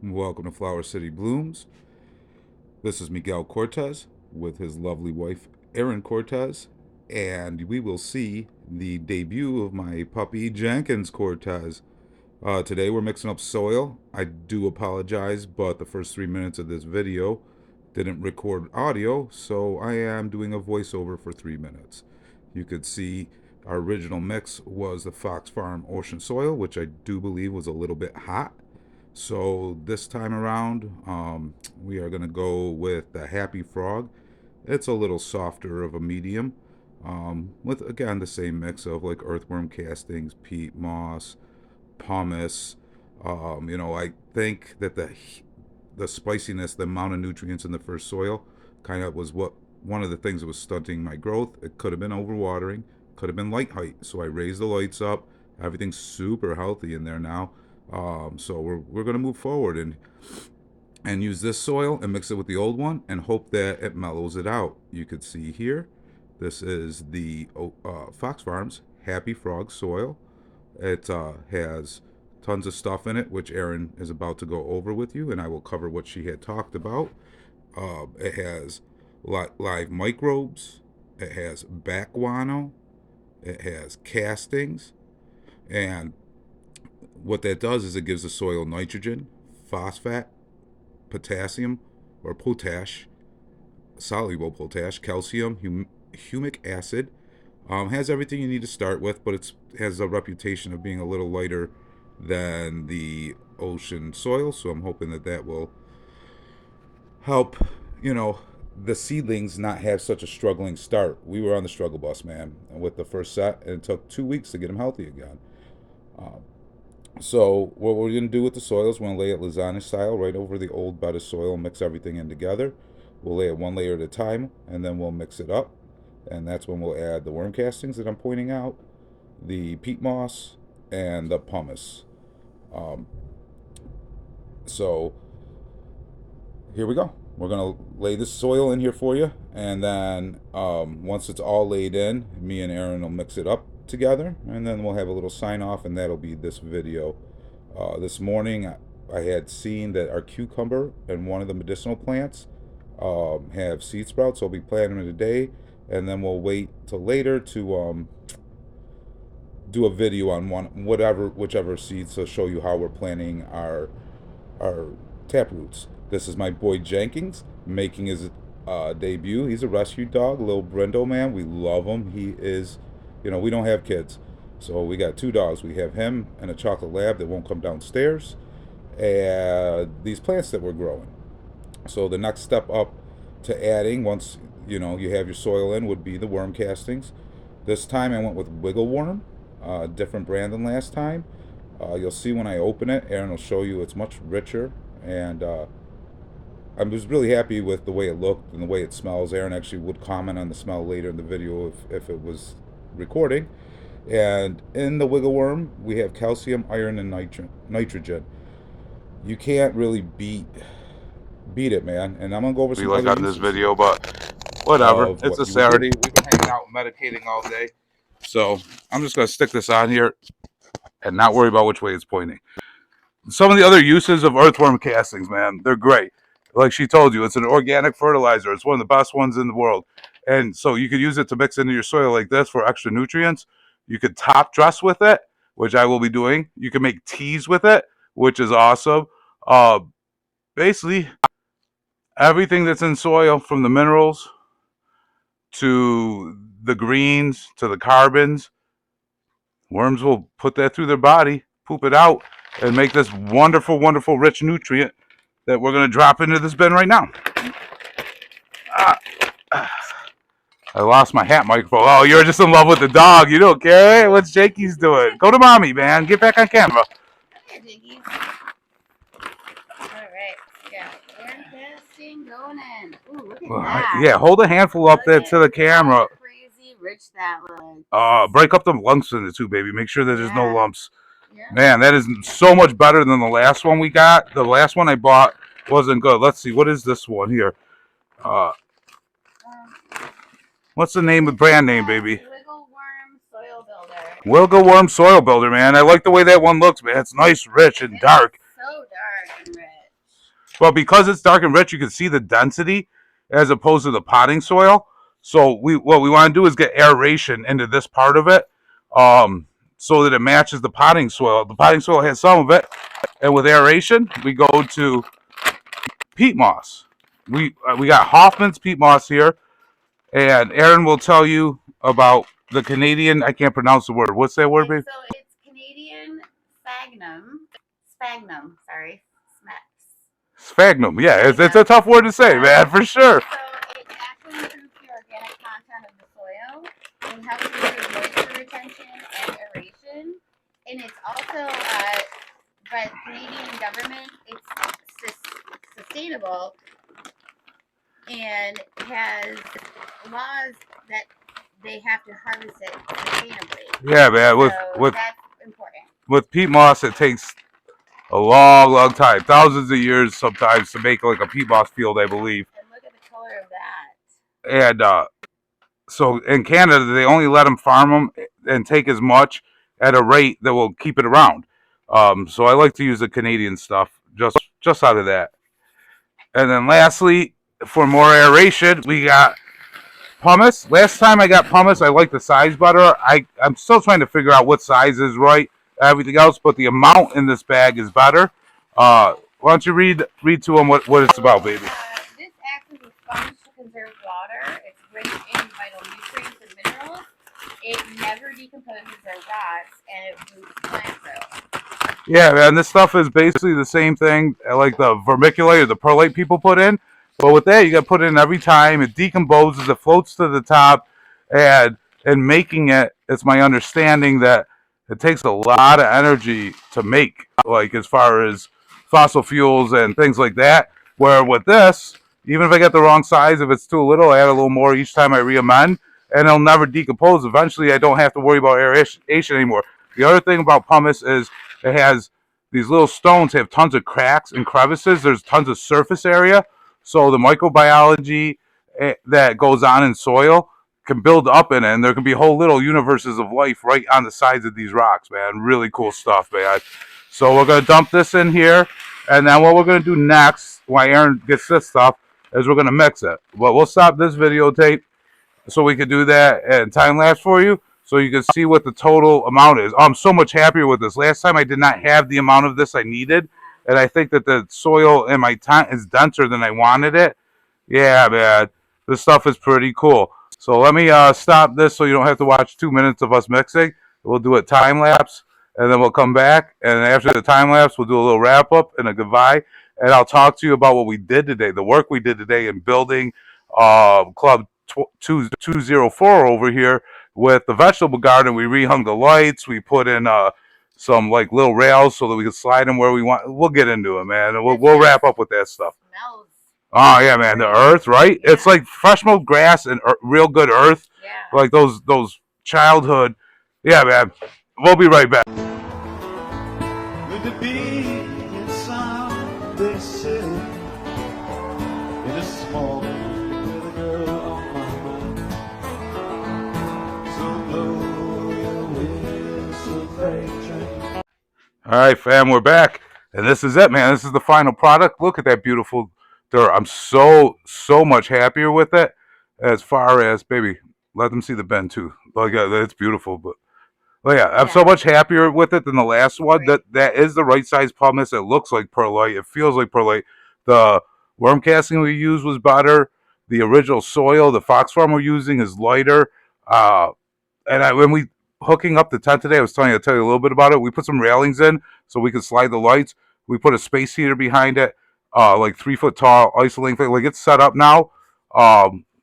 Welcome to Flower City Blooms. This is Miguel Cortez with his lovely wife, Erin Cortez, and we will see the debut of my puppy, Jenkins Cortez. Today we're mixing up soil. I do apologize, but the first 3 minutes of this video didn't record audio, so I am doing a voiceover for 3 minutes. You could see our original mix was the Fox Farm Ocean Soil, which I do believe was a little bit hot. So this time around, we are going to go with the Happy Frog. It's a little softer of a medium, with again the same mix of like earthworm castings, peat moss, pumice. I think that the spiciness, the amount of nutrients in the first soil, kind of was what one of the things that was stunting my growth. It could have been overwatering, could have been light height. So I raised the lights up. Everything's super healthy in there now. So we're gonna move forward and use this soil and mix it with the old one and hope that it mellows it out. You could see here, this is the Fox Farms Happy Frog soil. It has tons of stuff in it, which Erin is about to go over with you, and I will cover what she had talked about. It has live microbes. It has back guano. It has castings, and what that does is it gives the soil nitrogen, phosphate, potassium, or potash, soluble potash, calcium, humic acid. Has everything you need to start with, but it has a reputation of being a little lighter than the ocean soil. So I'm hoping that that will help, the seedlings not have such a struggling start. We were on the struggle bus, man, with the first set, and it took 2 weeks to get them healthy again. So what we're going to do with the soil is we're going to lay it lasagna style right over the old bed of soil and mix everything in together. We'll lay it one layer at a time, and then we'll mix it up. And that's when we'll add the worm castings that I'm pointing out, the peat moss, and the pumice. Um, so here we go. We're going to lay this soil in here for you. And then once it's all laid in, me and Erin will mix it up together. And then we'll have a little sign off, and that'll be this video. This morning, I had seen that our cucumber and one of the medicinal plants have seed sprouts. So I'll be planting them today. And then we'll wait till later to do a video on whichever seeds to show you how we're planting our tap roots. This is my boy Jenkins making his debut. He's a rescue dog, little Brendo man. We love him. He is, we don't have kids, so we got two dogs. We have him and a chocolate lab that won't come downstairs, and these plants that we're growing. So the next step up to adding, once you have your soil in, would be the worm castings. This time I went with Wiggle Worm, different brand than last time. You'll see when I open it. Erin will show you it's much richer, and I was really happy with the way it looked and the way it smells. Erin actually would comment on the smell later in the video if it was recording. And in the Wiggle Worm, we have calcium, iron, and nitrogen. You can't really beat it, man. And I'm gonna go over some other on this uses video, but whatever. of It's what a you would do. Saturday. We've been hanging out meditating all day. So I'm just going to stick this on here and not worry about which way it's pointing. Some of the other uses of earthworm castings, man, they're great. Like she told you, it's an organic fertilizer. It's one of the best ones in the world. And so you could use it to mix into your soil like this for extra nutrients. You could top dress with it, which I will be doing. You can make teas with it, which is awesome. Uh, Basically, everything that's in soil, from the minerals to the greens to the carbons, worms will put that through their body, poop it out, and make this wonderful, wonderful, rich nutrient that we're going to drop into this bin right now. Ah, I lost my hat microphone. Oh, you're just in love with the dog. You don't care. What's Jakey's doing? Go to mommy, man. Get back on camera. Here, Jiggy. All right. Yeah. Worm casting going in. Ooh, look at that. Yeah, hold a handful up Look there at to the camera. how crazy rich that looks. Break up the lumps in it too, baby. Make sure that there's no Yeah. lumps. Yeah. Man, that is so much better than the last one we got. The last one I bought wasn't good. Let's see. What is this one here? What's the name of brand name, baby? Wiggle Worm Soil Builder. Wiggle Worm Soil Builder, man. I like the way that one looks, man. It's nice, rich, and dark. So dark and rich. But because it's dark and rich, you can see the density as opposed to the potting soil. So what we want to do is get aeration into this part of it, so that it matches the potting soil. The potting soil has some of it, and with aeration, we go to peat moss. We got Hoffman's peat moss here, and Aaron will tell you about the Canadian. I can't pronounce the word. What's that word, babe? So it's Canadian sphagnum. Sorry, Sphagnum. Yeah, it's a tough word to say, man, for sure. So it actually improves the organic content of the soil. It helps improve moisture retention and aeration, and it's also by the Canadian government. It's sustainable and has laws that they have to harvest it sustainably. Yeah, man. So that's important. With peat moss, it takes a long time, thousands of years sometimes to make like a peat moss field, I believe. And look at the color of that. And so in Canada, they only let them farm them and take as much at a rate that will keep it around. So I like to use the Canadian stuff just out of that. And then lastly, for more aeration, we got pumice. Last time I got pumice, I liked the size better. I'm still trying to figure out what size is right, everything else, but the amount in this bag is better. Why don't you read to them what it's about, baby? This acts as a sponge to conserve water. It's rich in vital nutrients and minerals. It never decomposes or rots, and it boosts plant growth. Yeah, man, this stuff is basically the same thing like the vermiculite or the perlite people put in. But with that, you got to put it in every time. It decomposes, it floats to the top, and making it, it's my understanding that it takes a lot of energy to make, like as far as fossil fuels and things like that. Where with this, even if I get the wrong size, if it's too little, I add a little more each time I re-amend, and it'll never decompose. Eventually, I don't have to worry about aeration anymore. The other thing about pumice is it has these little stones have tons of cracks and crevices. There's tons of surface area. So the microbiology that goes on in soil can build up in it, and there can be whole little universes of life right on the sides of these rocks, man. Really cool stuff, man. So we're going to dump this in here, and then what we're going to do next, while Aaron gets this stuff, is we're going to mix it. But we'll stop this videotape so we can do that and time lapse for you, so you can see what the total amount is. I'm so much happier with this. Last time I did not have the amount of this I needed, and I think that the soil in my tank is denser than I wanted it. Yeah, man, this stuff is pretty cool. So let me stop this so you don't have to watch 2 minutes of us mixing. We'll do it time lapse, and then we'll come back, and after the time lapse, we'll do a little wrap up and a goodbye, and I'll talk to you about what we did today, the work we did today in building Club 204 over here with the vegetable garden. We rehung the lights. We put in some like little rails so that we can slide them where we want. We'll get into it, man. And we'll wrap up with that stuff. Smells. Oh yeah, man. The earth, right? Yeah. It's like fresh mowed grass and real good earth. Yeah. Like those childhood. Yeah, man. We'll be right back. Good to be in some big city, in a small room with a girl on my mind. So blow your whistle, freight train. All right, fam, we're back, and this is it, man. This is the final product. Look at that beautiful dirt. I'm so much happier with it. As far as, baby, let them see the bend too. Like it's beautiful, but yeah, I'm so much happier with it than the last one. Right. That is the right size pumice. It looks like perlite. It feels like perlite. The worm casting we used was better. The original soil, the fox farm we're using is lighter. When we hooking up the tent today, I was telling you a little bit about it. We put some railings in so we could slide the lights. We put a space heater behind it, like 3 foot tall, isolating. Like it's set up now,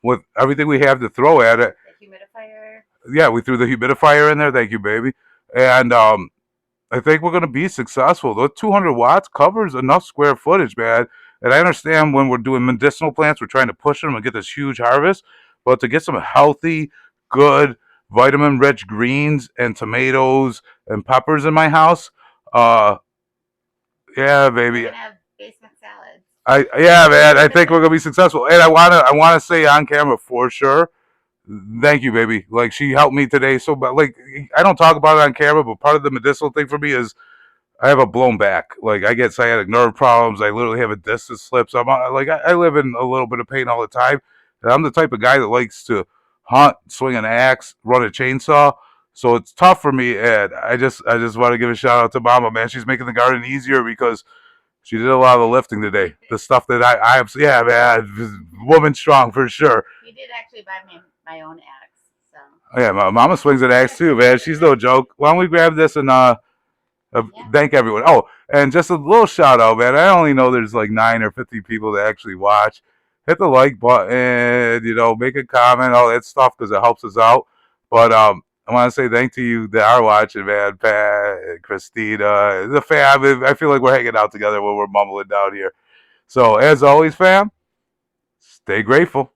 with everything we have to throw at it. The humidifier. Yeah, we threw the humidifier in there. Thank you, baby. And I think we're going to be successful. Those 200 watts covers enough square footage, man. And I understand when we're doing medicinal plants, we're trying to push them and get this huge harvest. But to get some healthy, good, vitamin-rich greens and tomatoes and peppers in my house, yeah, baby. We're gonna have basement salads. Yeah, man. I think we're gonna be successful. And I wanna say on camera for sure. Thank you, baby. Like she helped me today. So, but like I don't talk about it on camera, but part of the medicinal thing for me is I have a blown back. Like I get sciatic nerve problems. I literally have a disc that slips. I live in a little bit of pain all the time. And I'm the type of guy that likes to hunt, swing an axe, run a chainsaw. So it's tough for me. And I just want to give a shout out to Mama, man. She's making the garden easier because she did a lot of the lifting today. The stuff that yeah, man, woman strong for sure. You did actually buy me my own axe, so. Oh, yeah, my mama swings an axe too, man. She's no joke. Why don't we grab this and thank everyone. Oh, and just a little shout out, man. I only know there's like 9 or 50 people that actually watch. Hit the like button, make a comment, all that stuff, because it helps us out. But I want to say thank to you that are watching, man. Pat, Christina, the fam. I feel like we're hanging out together when we're mumbling down here. So as always, fam, stay grateful.